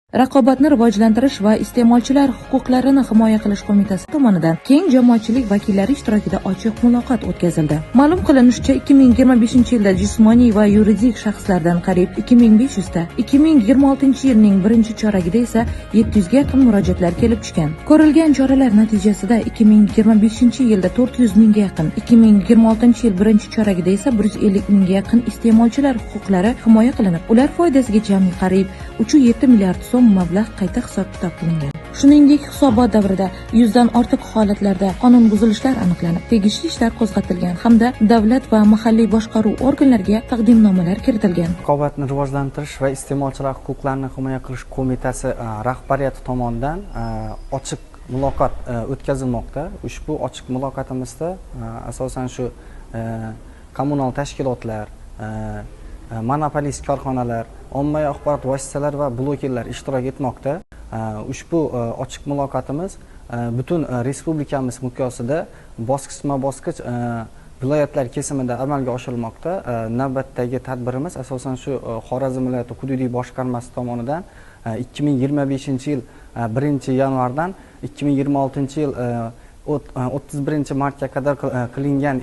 Raqobatni rivojlantirish va iste'molchilar huquqlarini himoya qilish qo'mitasi tomonidan keng jamoatchilik vakillari ishtirokida ochiq muloqot o'tkazildi. Ma'lum qilinishicha, 2025 yilda jismoniy va yuridik shaxslardan qariyb 2500 ta, 2026 yilning birinchi choragida esa 700 ga yaqin murojaatlar kelib tushgan. Ko'rilgan choralar natijasida 2025 yilda 400 mingga yaqin, 2026 yil birinchi choragida esa 150 mingga yaqin iste'molchilar huquqlari himoya qilinib, ular foydasiga jami qariyb 3,7 milliard so'm mablag' qayta hisob-kitob qilingan. Shuningdek, hisobot davrida 100 dan ortiq holatlarda qonun buzilishlar aniqlanib, tegishli ishlar qo'zg'atilgan hamda davlat va mahalliy boshqaruv organlariga taqdimnomalar kiritilgan. Raqobatni rivojlantirish va iste'molchilar huquqlarini himoya qilish qo'mitasi rahbariyati tomonidan ochiq muloqot o'tkazilmoqda. Ushbu ochiq muloqotimizda asosan shu kommunal tashkilotlar, monopolist korxonalar, ommaviy axborot vositalari va blogerlar ishtirok etmoqda. Ushbu ochiq muloqotimiz butun respublikamiz miqyosida bosqichma-bosqich viloyatlar kesimida amalga oshirilmoqda. Navbatdagi tadbirimiz asosan shu Xorazm viloyati hududiy boshqarmasi tomonidan 2025-yil 1-yanvardan 2026-yil 31-martga qadar qilingan,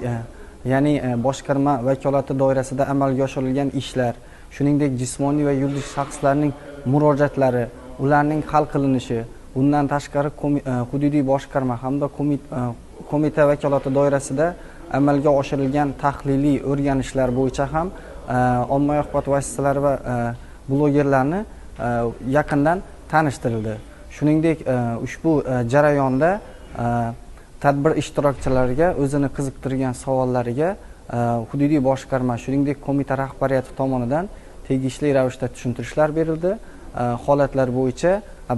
ya'ni boshqarma vakolati doirasida amalga oshirilgan ishlar, shuningdek jismoniy va yuridik shaxslarning murojaatlari, ularning hal qilinishi, bundan tashqari hududiy boshqarma hamda qo'mita vakolati doirasida amalga oshirilgan tahliliy o'rganishlar bo'yicha ham ommaviy axborot vositalari va blogerlarni yaqindan tanishtirildi. Shuningdek, ushbu jarayonda tadbir ishtirokchilariga o'zini qiziqtirgan savollariga hududiy boshqarma, shuningdek qo'mita rahbariyati tomonidan tegishli ravishda tushuntirishlar berildi. Holatlar bo'yicha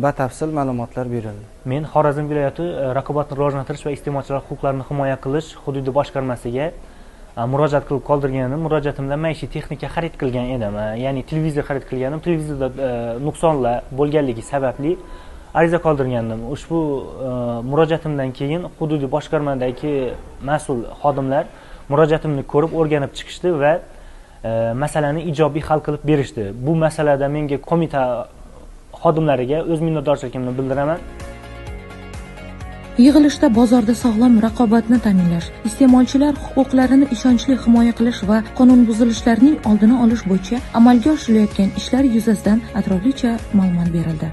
batafsil ma'lumotlar berildi. Men Xorazm viloyati raqobatni rivojlantirish va iste'molchilar huquqlarini himoya qilish hududiy boshqarmasiga murojaat qilib qoldirganim, murojaatimda maishiy texnika xarid qilgan edim. Ya'ni televizor xarid qilganim, televizorda nuqsonlar bo'lganligi sababli ariza qoldirgandim. Ushbu murojaatimdan keyin hududiy boshqarmadagi mas'ul xodimlar murojaatimni ko'rib, o'rganib chiqishdi va masalani ijobiy hal qilib berishdi. Bu masalada menga qo'mita xodimlariga o'z minnatdorchiligimni bildiraman. Yig'ilishda bozorda sog'lom raqobatni ta'minlash, iste'molchilar huquqlarini ishonchli himoya qilish va qonun buzilishlarining oldini olish bo'yicha amalga oshirilayotgan ishlar yuzasidan atroflicha ma'lumot berildi.